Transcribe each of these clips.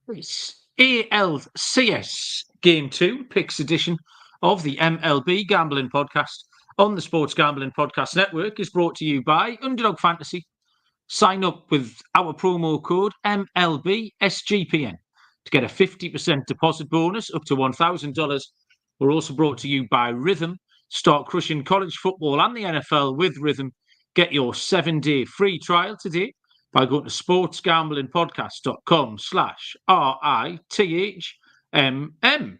It's ALCS Game 2, Picks edition of the MLB Gambling Podcast on the Sports Gambling Podcast Network is brought to you by Underdog Fantasy. Sign up with our promo code MLB SGPN to get a 50% deposit bonus up to $1,000. We're also brought to you by Rhythm. Start crushing college football and the NFL with Rhythm. Get your 7-day free trial today by going to sportsgamblingpodcast.com/RITHMM.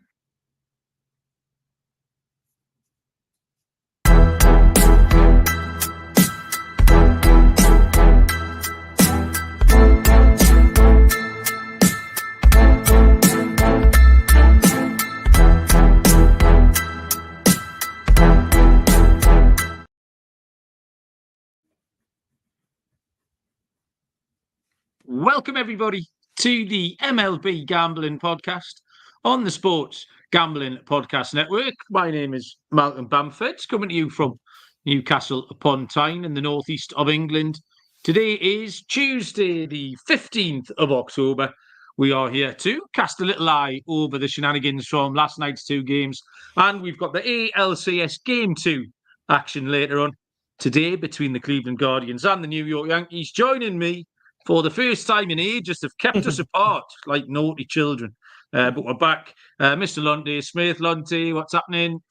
Welcome, everybody, to the MLB Gambling Podcast on the Sports Gambling Podcast Network. My name is Malcolm Bamford, coming to you from Newcastle upon Tyne in the northeast of England. Today is Tuesday, the 15th of October. We are here to cast a little eye over the shenanigans from last night's two games, and we've got the ALCS Game 2 action later on today between the Cleveland Guardians and the New York Yankees. Joining me for the first time in ages, have kept us apart like naughty children. But we're back. Mr. Lonte Smith. Lonte, what's happening?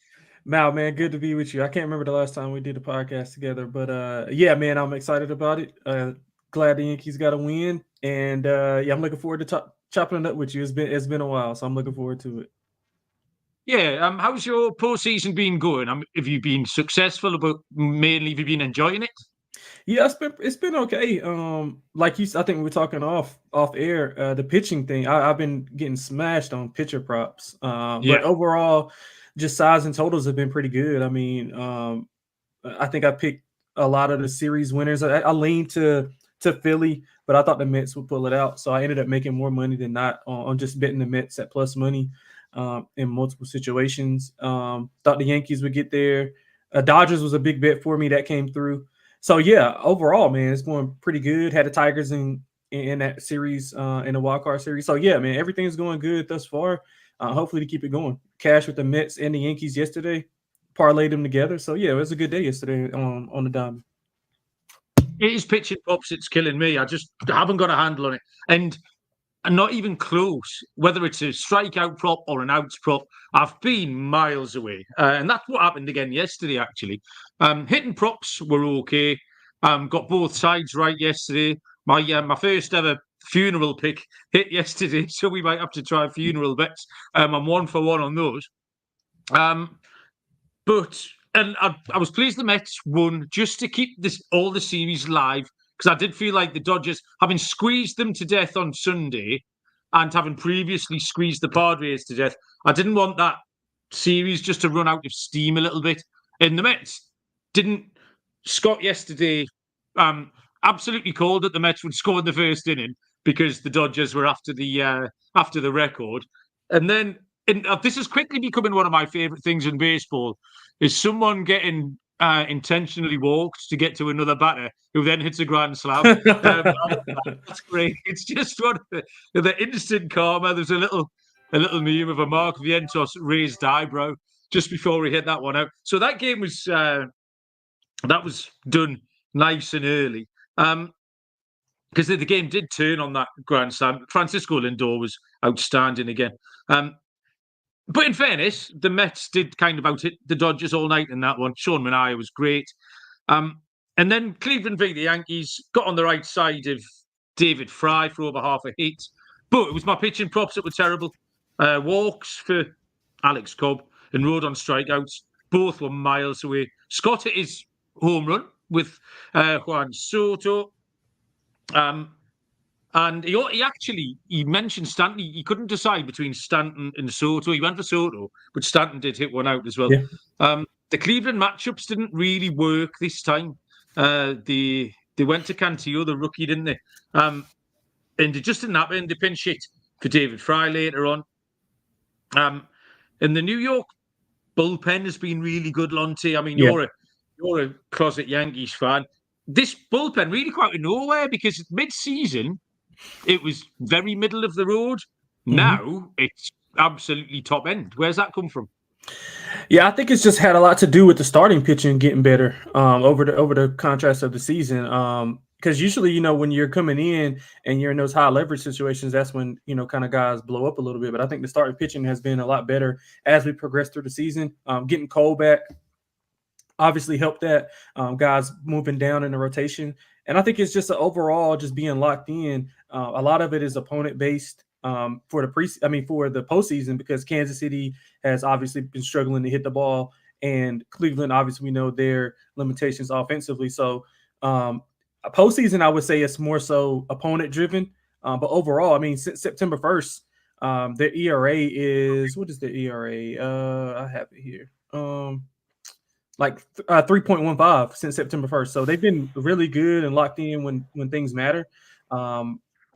Mal, man, good to be with you. I can't remember the last time we did a podcast together, but yeah, man, I'm excited about it. Glad the Yankees got a win, and yeah, I'm looking forward to chopping it up with you. It's been a while, so I'm looking forward to it. Yeah, how's your postseason been going? Have you been successful, but mainly have you been enjoying it? Yeah, it's been okay. Like you, I think we were talking off air. The pitching thing, I've been getting smashed on pitcher props. But overall, just size and totals have been pretty good. I mean, I think I picked a lot of the series winners. I leaned to Philly, but I thought the Mets would pull it out, so I ended up making more money than not on just betting the Mets at plus money in multiple situations. Thought the Yankees would get there. Dodgers was a big bet for me that came through. So yeah, overall, man, it's going pretty good. Had the Tigers in that series, in the wild card series. So yeah, man, everything's going good thus far. Hopefully to keep it going. Cash with the Mets and the Yankees yesterday, parlayed them together. So yeah, it was a good day yesterday on the diamond. It is pitching props. It's killing me. I just haven't got a handle on it, and not even close. Whether it's a strikeout prop or an outs prop, I've been miles away, and that's what happened again yesterday. Actually, hitting props were okay. Got both sides right yesterday. My first ever funeral pick hit yesterday, so we might have to try funeral bets. I'm 1 for 1 on those. But I was pleased the Mets won just to keep all the series live, because I did feel like the Dodgers, having squeezed them to death on Sunday and having previously squeezed the Padres to death, I didn't want that series just to run out of steam a little bit. And the Mets didn't. Scott yesterday absolutely called that the Mets would score in the first inning because the Dodgers were after the record. And then, this is quickly becoming one of my favourite things in baseball, is someone getting intentionally walked to get to another batter who then hits a grand slam. That's great. It's just one of the instant karma. There's a little meme of a Mark Vientos raised eyebrow just before he hit that one out. So that game was done nice and early, because the game did turn on that grand slam. Francisco Lindor was outstanding again. But in fairness, the Mets did kind of out-hit the Dodgers all night in that one. Sean Manaea was great. And then Cleveland v. the Yankees got on the right side of David Fry for over half a hit. But it was my pitching props that were terrible. Walks for Alex Cobb and Rodon strikeouts. Both were miles away. Scott hit his home run with Juan Soto. And he mentioned Stanton. He couldn't decide between Stanton and Soto. He went for Soto, but Stanton did hit one out as well. Yeah. The Cleveland matchups didn't really work this time. They went to Cantillo, the rookie, didn't they? And it just didn't happen. They pinch hit for David Fry later on. And the New York bullpen has been really good, Lonte. I mean, you're a closet Yankees fan. This bullpen really quite out of nowhere, because mid-season, it was very middle of the road. Now it's absolutely top end. Where's that come from? Yeah, I think it's just had a lot to do with the starting pitching getting better over the contrast of the season. Because usually, when you're coming in and you're in those high leverage situations, that's when kind of guys blow up a little bit. But I think the starting pitching has been a lot better as we progress through the season. Getting Cole back obviously helped that. Guys moving down in the rotation, and I think it's just overall just being locked in. A lot of it is opponent based. For the postseason, because Kansas City has obviously been struggling to hit the ball, and Cleveland, obviously, we know their limitations offensively. So, a postseason, I would say it's more so opponent driven. But overall, since September 1st, their ERA is, what is the ERA? I have it here. 3.15 since September 1st. So they've been really good and locked in when things matter.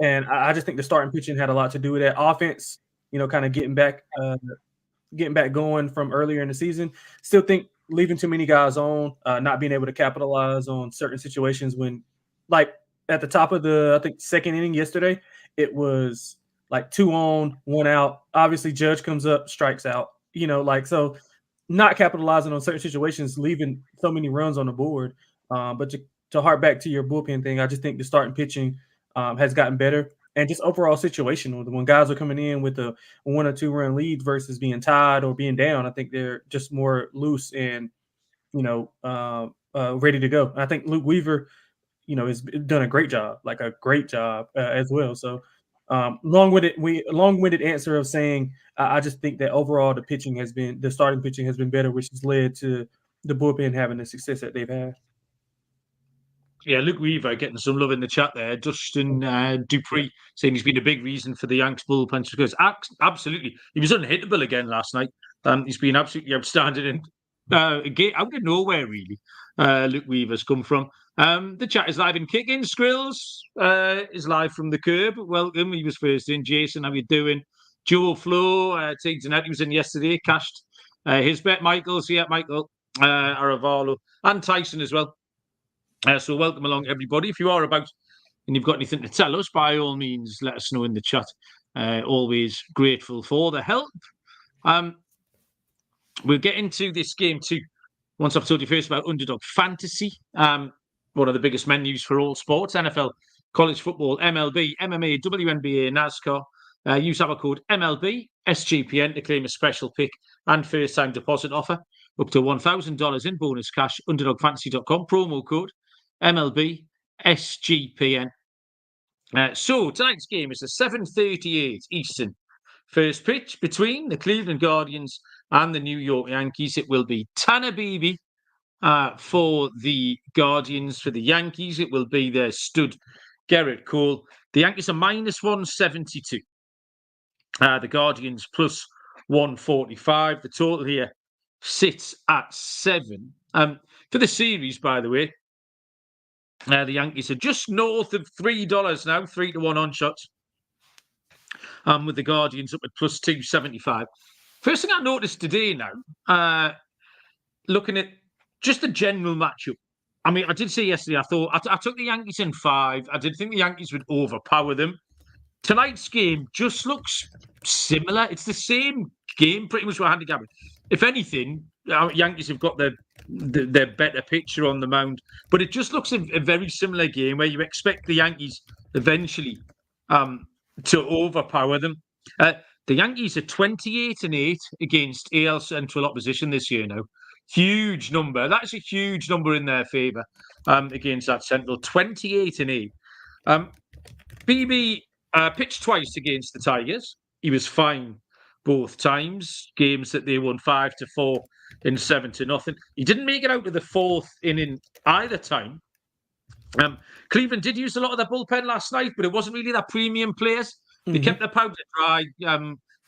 And I just think the starting pitching had a lot to do with that. Offense, kind of getting back going from earlier in the season. Still think leaving too many guys on, not being able to capitalize on certain situations when, like at the top of the, I think, second inning yesterday, it was like 2 on, 1 out. Obviously, Judge comes up, strikes out. So not capitalizing on certain situations, leaving so many runs on the board. But to harp back to your bullpen thing, I just think the starting pitching has gotten better, and just overall situational. When guys are coming in with a 1 or 2 run lead versus being tied or being down, I think they're just more loose and ready to go. And I think Luke Weaver, has done a great job as well. So long-winded answer of saying I just think that overall the starting pitching has been better, which has led to the bullpen having the success that they've had. Yeah, Luke Weaver getting some love in the chat there. Justin Dupree saying he's been a big reason for the Yanks bullpen because absolutely he was unhittable again last night. He's been absolutely outstanding and out of nowhere really. Luke Weaver's come from. The chat is live in Kicking. Skrills is live from the curb. Welcome. He was first in. Jason, how you doing? Joe Flo, Tiggs and Eddie was in yesterday. Cashed his bet. Michael's here. Michael Aravalo and Tyson as well. So welcome along, everybody. If you are about and you've got anything to tell us, by all means, let us know in the chat. Always grateful for the help. We'll get into this game too. Once I've told you first about Underdog Fantasy, one of the biggest menus for all sports, NFL, college football, MLB, MMA, WNBA, NASCAR. Use our code MLB, SGPN to claim a special pick and first-time deposit offer. Up to $1,000 in bonus cash. UnderdogFantasy.com, promo code MLB SGPN. So tonight's game is a 7:38 Eastern first pitch between the Cleveland Guardians and the New York Yankees. It will be Tanner Bibee for the Guardians. For the Yankees, it will be their stud Gerritt Cole. The Yankees are -172. The Guardians +145. The total here sits at 7. For the series, by the way, the Yankees are just north of $3 now, 3-1 on shots. With the Guardians up at +275. First thing I noticed today now, looking at just the general matchup. I did say yesterday, I took the Yankees in 5. I did think the Yankees would overpower them. Tonight's game just looks similar. It's the same game, pretty much, we're handicapping. If anything, Yankees have got their better pitcher on the mound, but it just looks a very similar game where you expect the Yankees eventually to overpower them. The Yankees are 28-8 against AL Central opposition this year now. Huge number. That's a huge number in their favour against that Central. 28-8. Bibee pitched twice against the Tigers. He was fine both times. Games that they won 5-4 and 7-0. He didn't make it out to the 4th inning either time. Cleveland did use a lot of their bullpen last night, but it wasn't really their premium players. They kept their powder dry.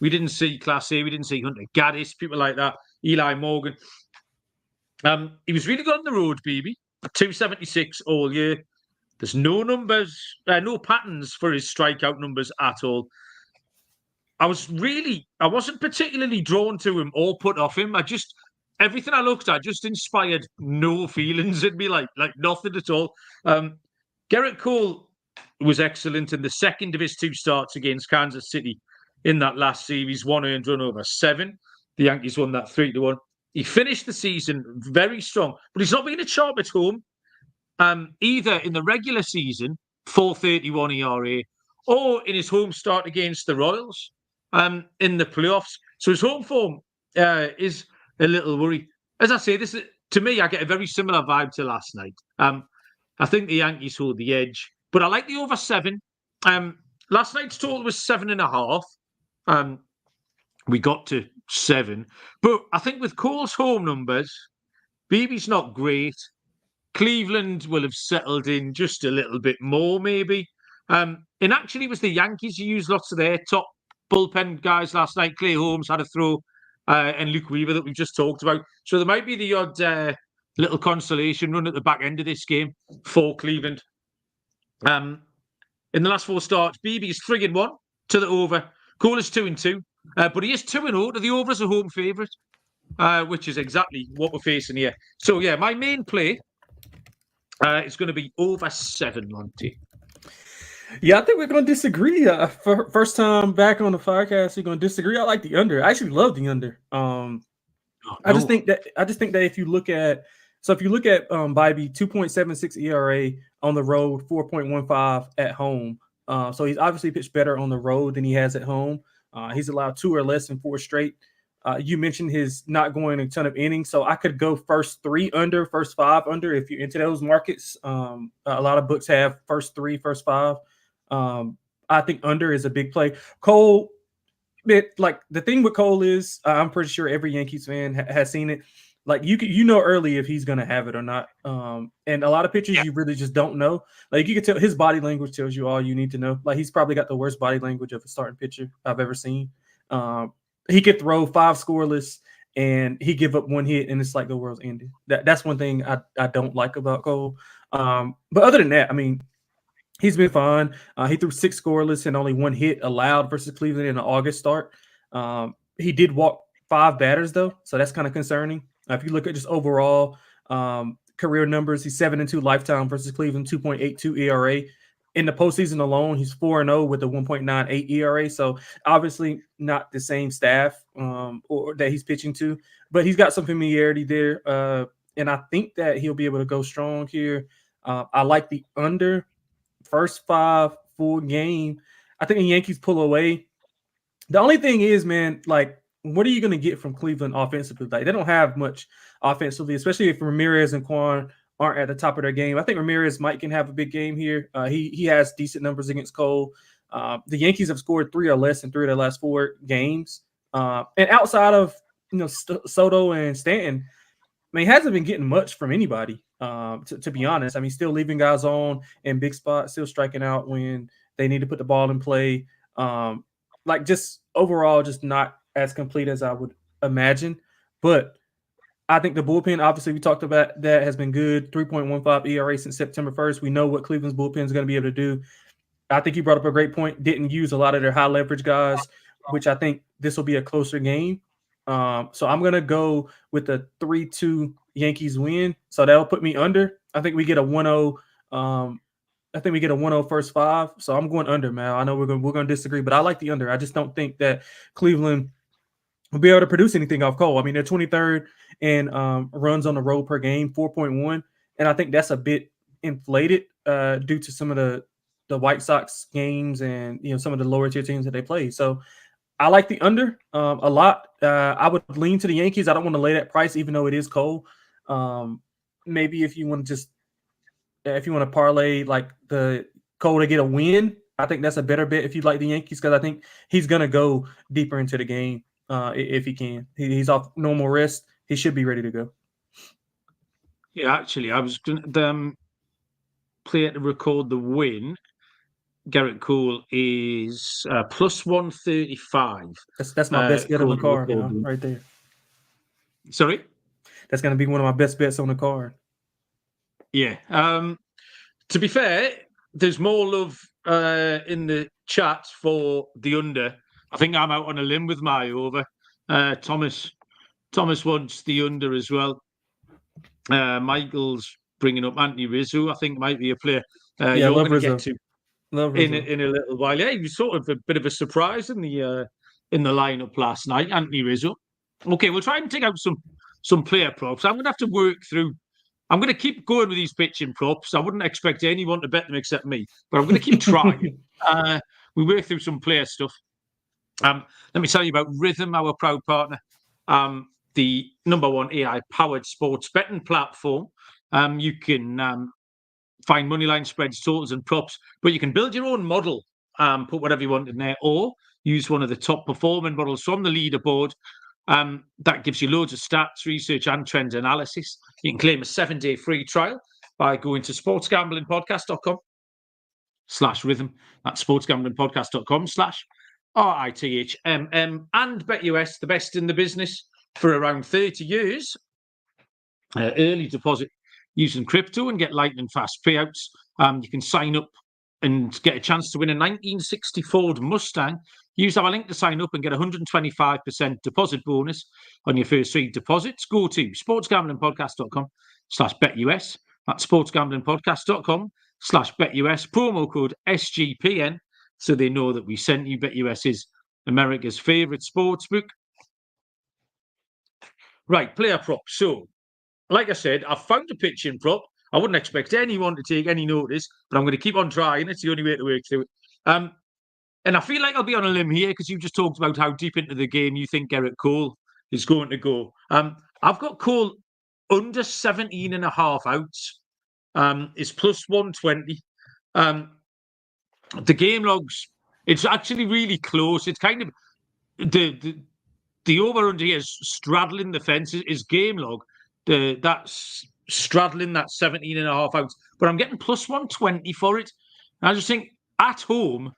We didn't see Class A. We didn't see Hunter Gaddis, people like that. Eli Morgan. He was really good on the road, Bibee. 276 all year. There's no numbers, no patterns for his strikeout numbers at all. I wasn't particularly drawn to him or put off him. Everything I looked at just inspired no feelings in me, like nothing at all. Gerritt Cole was excellent in the second of his 2 starts against Kansas City. in that last series, 1 earned run over 7. The Yankees won that 3-1. He finished the season very strong, but he's not been a sharp at home. Either in the regular season, 4.31 ERA, or in his home start against the Royals in the playoffs. So his home form is a little worry. As I say, this is, to me, I get a very similar vibe to last night. I think the Yankees hold the edge, but I like the over 7. Last night's total was 7.5. We got to 7, but I think with Cole's home numbers, Bibee's not great. Cleveland will have settled in just a little bit more, maybe. And actually, it was the Yankees who used lots of their top bullpen guys last night. Clay Holmes had a throw, and Luke Weaver that we've just talked about. So there might be the odd little consolation run at the back end of this game for Cleveland. In the last 4 starts, Bibee is 3-1 to the over. Cole is 2-2, but he is 2-0 to the over as a home favourite, which is exactly what we're facing here. So yeah, my main play is going to be over 7, Lonte. Yeah, I think we're going to disagree. First time back on the podcast, we're going to disagree. I like the under. I actually love the under. I just think that if you look at Bibee, 2.76 ERA on the road, 4.15 at home. So he's obviously pitched better on the road than he has at home. He's allowed 2 or less in 4 straight. You mentioned his not going a ton of innings, so I could go first 3 under, first 5 under if you're into those markets. A lot of books have first 3, first 5. I think under is a big play. Cole, like the thing with Cole is, I'm pretty sure every Yankees fan has seen it. Like you know early if he's gonna have it or not. And a lot of pitchers you really just don't know. Like you can tell his body language tells you all you need to know. Like he's probably got the worst body language of a starting pitcher I've ever seen. He could throw 5 scoreless and he give up 1 hit and it's like the world's ended. That's one thing I don't like about Cole. But other than that, I mean, he's been fine. He threw 6 scoreless and only 1 hit allowed versus Cleveland in the August start. He did walk 5 batters though, so that's kind of concerning. If you look at just overall career numbers, he's 7-2 lifetime versus Cleveland, 2.82 ERA. In the postseason alone, he's 4-0 with a 1.98 ERA. So obviously not the same staff or that he's pitching to, but he's got some familiarity there. And I think that he'll be able to go strong here. I like the under. First 5 full game. I think the Yankees pull away. The only thing is, man, like, what are you going to get from Cleveland offensively? Like, they don't have much offensively, especially if Ramirez and Kwan aren't at the top of their game. I think Ramirez can have a big game here. He has decent numbers against Cole. The Yankees have scored 3 or less in 3 of their last 4 games. And outside of Soto and Stanton, I mean, he hasn't been getting much from anybody, to be honest. I mean, still leaving guys on in big spots, still striking out when they need to put the ball in play. Like, just overall, just not as complete as I would imagine. But I think the bullpen, obviously, we talked about that, has been good. 3.15 ERA since September 1st. We know what Cleveland's bullpen is going to be able to do. I think you brought up a great point. Didn't use a lot of their high leverage guys, which I think this will be a closer game. So I'm going to go with the 3-2 Yankees win. So that'll put me under. I think we get a 1-0. I think we get a 1-0 first 5. So I'm going under, man. I know we're going to disagree, but I like the under. I just don't think that Cleveland will be able to produce anything off Cole. I mean, they're 23rd in runs on the road per game, 4.1. And I think that's a bit inflated due to some of the White Sox games and, some of the lower tier teams that they play. So I like the under a lot. I would lean to the Yankees. I don't want to lay that price, even though it is Cole. Maybe if you want to parlay like the Cole to get a win, I think that's a better bet if you like the Yankees, because I think he's going to go deeper into the game if he can. He's off normal rest. He should be ready to go. Yeah, actually, I was going to play it to record the win. Gerritt Cole is plus 135. That's my best bet on the card, right there. Sorry? That's going to be one of my best bets on the card. Yeah. To be fair, there's more love in the chat for the under. I think I'm out on a limb with my over. Thomas wants the under as well. Michael's bringing up Anthony Rizzo. I think might be a player you're going to get to. Rizzo. in a little while. Yeah, he was sort of a bit of a surprise in the lineup last night, Anthony Rizzo. Okay, we'll try and take out some player props. I'm going to have to work through. I'm going to keep going with these pitching props. I wouldn't expect anyone to bet them except me, but I'm going to keep trying. We work through some player stuff. Let me tell you about Rhythm, our proud partner, the #1 AI-powered sports betting platform. You can find moneyline spreads, totals, and props, but you can build your own model, put whatever you want in there, or use one of the top performing models from the leaderboard. That gives you loads of stats, research, and trend analysis. You can claim a 7-day free trial by going to sportsgamblingpodcast.com/rhythm. That's sportsgamblingpodcast.com/RITHMM. And BetUS, the best in the business for around 30 years. Early deposit using crypto and get lightning fast payouts. You can sign up and get a chance to win a 1960 Ford Mustang. Use our link to sign up and get a 125% deposit bonus on your first 3 deposits. Go to sportsgamblingpodcast.com/BetUS. That's sportsgamblingpodcast.com/BetUS. Promo code SGPN, so they know that we sent you. BetUS is America's favourite sportsbook. Right, player prop. So, like I said, I've found a pitching prop. I wouldn't expect anyone to take any notice, but I'm going to keep on trying. It's the only way to work through it. And I feel like I'll be on a limb here because you just talked about how deep into the game you think Gerritt Cole is going to go. I've got Cole under 17.5 outs. Is plus 120. The game logs, it's actually really close. It's kind of the over-under here is straddling the fence. Is game log. That's straddling that 17.5 outs. But I'm getting plus 120 for it. And I just think at home,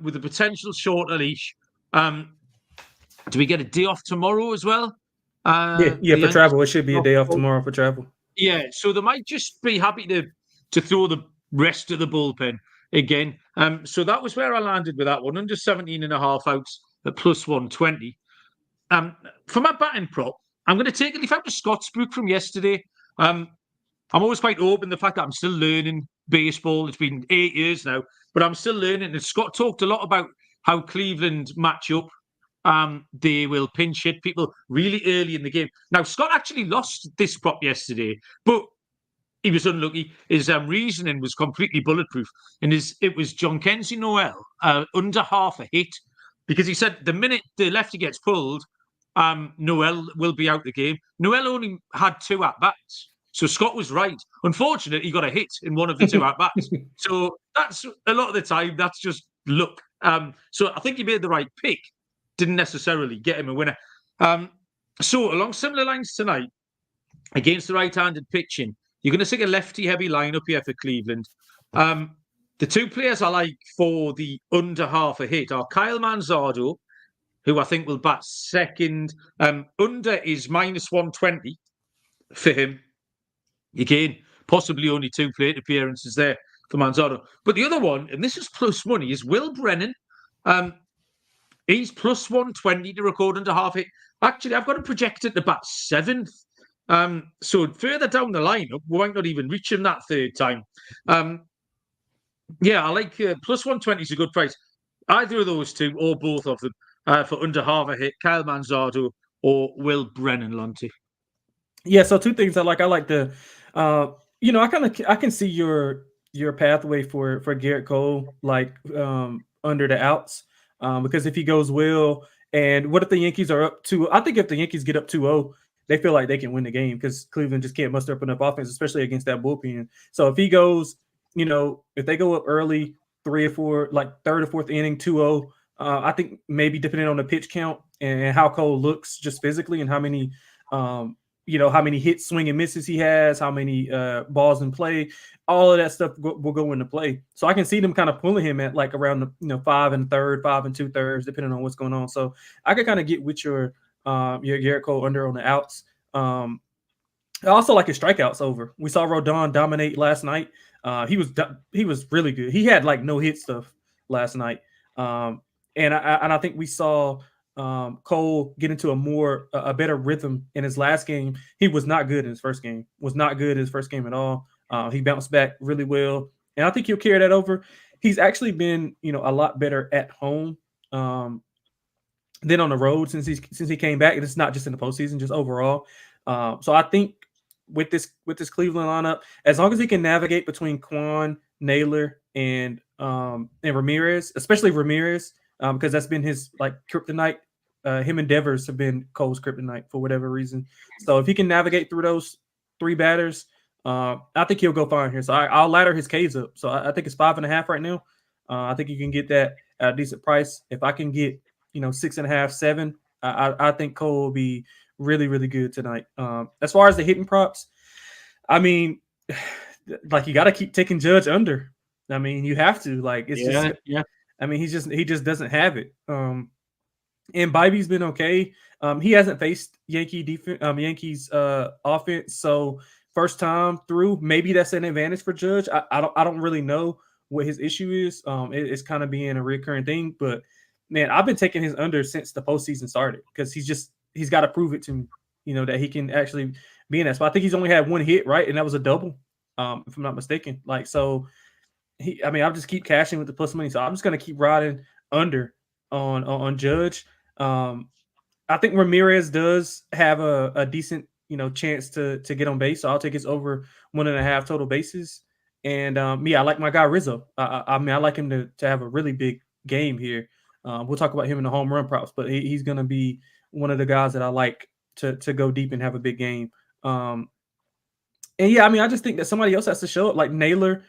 with a potential shorter leash, do we get a day off tomorrow as well? Yeah, for travel. It should be a day off tomorrow for travel. Yeah, so they might just be happy to throw the rest of the bullpen again. So that was where I landed with that one, under 17.5 outs at plus 120. For my batting prop, I'm going to take a leaf out of Scott's book from yesterday. I'm always quite open the fact that I'm still learning baseball. It's been 8 years now, but I'm still learning. And Scott talked a lot about how Cleveland match up. They will pinch hit people really early in the game. Now, Scott actually lost this prop yesterday, but he was unlucky. His reasoning was completely bulletproof. And it was Jhonkensy Noel under half a hit, because he said the minute the lefty gets pulled, Noel will be out the game. Noel only had 2 at-bats. So Scott was right. Unfortunately, he got a hit in one of the 2 at-bats. So that's a lot of the time, that's just luck. So I think he made the right pick. Didn't necessarily get him a winner. So along similar lines tonight, against the right-handed pitching, you're going to see a lefty-heavy lineup here for Cleveland. The 2 players I like for the under half a hit are Kyle Manzardo, who I think will bat second. Under is minus 120 for him. Again, possibly only 2 plate appearances there for Manzardo. But the other one, and this is plus money, is Will Brennan. He's plus 120 to record under half hit. Actually, I've got him projected to bat 7th. So further down the lineup, we might not even reach him that 3rd time. Yeah, I like plus 120 is a good price. Either of those 2 or both of them for under half a hit, Kyle Manzardo or Will Brennan, Lonte. Yeah, so 2 things I like. I like the, I can see your pathway for Gerritt Cole, like under the outs, because if he goes well, and what if the Yankees are up 2? I think if the Yankees get up 2-0, they feel like they can win the game because Cleveland just can't muster up enough offense, especially against that bullpen. So if he goes, if they go up early, 3 or 4, like 3rd or 4th inning, 2-0, I think maybe depending on the pitch count and how Cole looks just physically and how many, how many hits, swing and misses he has, how many balls in play, all of that stuff will go into play. So I can see them kind of pulling him at like around the 5 1/3, 5 2/3, depending on what's going on. So I could kind of get with your Gerritt Cole under on the outs. I also like his strikeouts over. We saw Rodon dominate last night. He was really good. He had like no hit stuff last night. And I think we saw Cole get into a better rhythm in his last game. He was not good in his first game. At all. He bounced back really well, and I think he'll carry that over. he's actually been, a lot better at home than on the road since he came back. And it's not just in the postseason, just overall. So I think with this Cleveland lineup, as long as he can navigate between Quan, Naylor, and Ramirez, especially Ramirez, because that's been his kryptonite. Him and Devers have been Cole's kryptonite for whatever reason. So if he can navigate through those three batters, I think he'll go fine here. So I'll ladder his Ks up. So I think it's 5.5 right now. I think you can get that at a decent price. If I can get 6.5, 7, I think Cole will be really, really good tonight. As far as the hitting props, I mean, you got to keep taking Judge under. I mean, you have to. I mean, he just doesn't have it. And Bibee's been okay. He hasn't faced Yankees offense, so first time through, maybe that's an advantage for Judge. I don't really know what his issue is. It's kind of being a recurring thing, but man, I've been taking his under since the postseason started because he's got to prove it to me, that he can actually be in that spot. I think he's only had one hit, right, and that was a double, if I'm not mistaken. I'll just keep cashing with the plus money, so I'm just gonna keep riding under on Judge. I think Ramirez does have a decent chance to get on base, so I'll take his over 1.5 total bases. And I like my guy Rizzo. I like him to have a really big game here. We'll talk about him in the home run props, but he's going to be one of the guys that I like to go deep and have a big game. I just think that somebody else has to show up, like Naylor.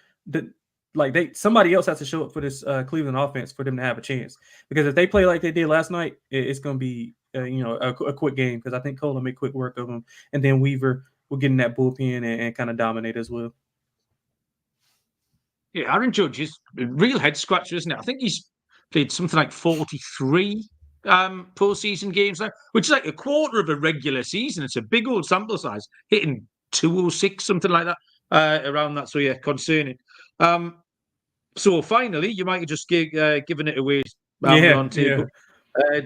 Somebody else has to show up for this Cleveland offense for them to have a chance. Because if they play like they did last night, it's going to be a quick game. Because I think Cole will make quick work of them, and then Weaver will get in that bullpen and kind of dominate as well. Yeah, Aaron Judge is a real head scratcher, isn't it? I think he's played something like 43 postseason games now, which is like a quarter of a regular season. It's a big old sample size, hitting 206, something like that, around that. So yeah, concerning. So finally, you might have just given it away. Dinger, dingers,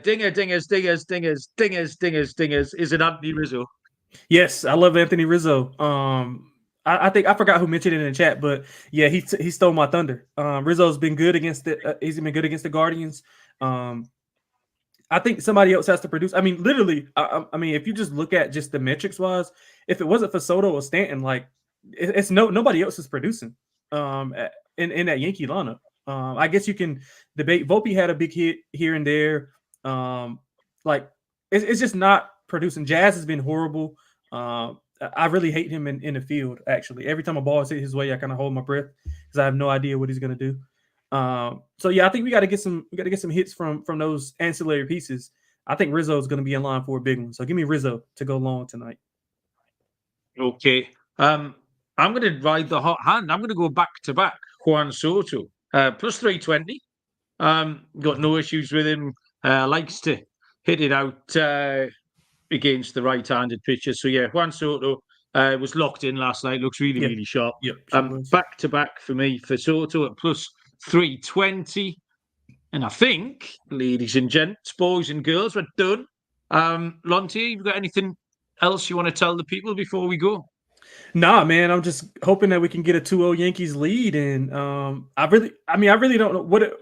dingers, dingers, dingers, dingers, dingers. Is it Anthony Rizzo? Yes, I love Anthony Rizzo. I think I forgot who mentioned it in the chat, but yeah, he stole my thunder. Rizzo's been good against he's been good against the Guardians. I think somebody else has to produce. I mean, literally, I mean, if you just look at just the metrics wise, if it wasn't for Soto or Stanton, it's nobody else is producing in that Yankee lineup. I guess you can debate. Volpe had a big hit here and there. It's just not producing. Jazz has been horrible. I really hate him in the field. Actually, every time a ball is hit his way, I kind of hold my breath because I have no idea what he's gonna do. So yeah, I think we got to get some hits from those ancillary pieces. I think Rizzo is going to be in line for a big one. So give me Rizzo to go long tonight. Okay. I'm going to ride the hot hand. I'm going to go back to back Juan Soto plus 320. Got no issues with him. Likes to hit it out against the right-handed pitcher. So yeah, Juan Soto was locked in last night. Looks really, really sharp. Yep. Back to back for me for Soto at plus 320. And I think, ladies and gents, boys and girls, we're done. Lonte, you got anything else you want to tell the people before we go? Nah, man. I'm just hoping that we can get a 2-0 Yankees lead. And I really don't know what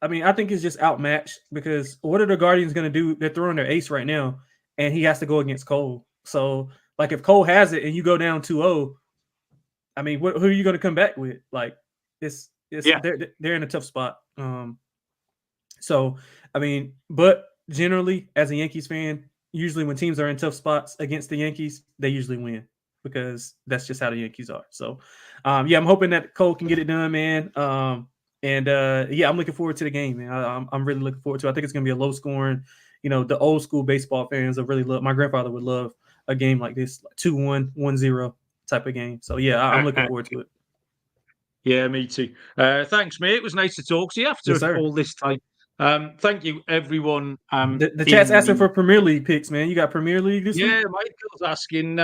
I think it's just outmatched because what are the Guardians going to do? They're throwing their ace right now, and he has to go against Cole. So, if Cole has it and you go down 2-0, I mean, who are you going to come back with? They're in a tough spot. But generally, as a Yankees fan, usually when teams are in tough spots against the Yankees, they usually win because that's just how the Yankees are. So, I'm hoping that Cole can get it done, man. I'm looking forward to the game, man. I'm really looking forward to it. I think it's going to be a low scoring. The old school baseball fans will really love. My grandfather would love a game like this, 2-1, 1-0 type of game. So, yeah, I'm looking forward to it. Yeah, me too. Thanks, mate. It was nice to talk to you after all this time. Thank you, everyone. The chat's asking for Premier League picks, man. You got Premier League this week? Yeah, Michael's asking.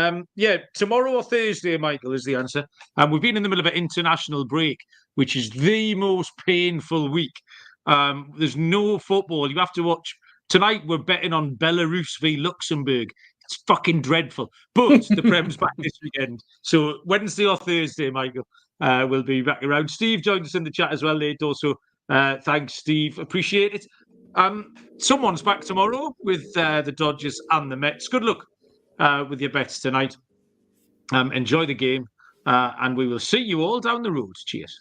Tomorrow or Thursday, Michael, is the answer. We've been in the middle of an international break, which is the most painful week. There's no football. You have to watch. Tonight, we're betting on Belarus v Luxembourg. It's fucking dreadful. But the Prem's back this weekend. So Wednesday or Thursday, Michael. we'll be back around. Steve joined us in the chat as well late. Also, thanks, Steve. Appreciate it. Someone's back tomorrow with the Dodgers and the Mets. Good luck with your bets tonight. Enjoy the game, and we will see you all down the road. Cheers.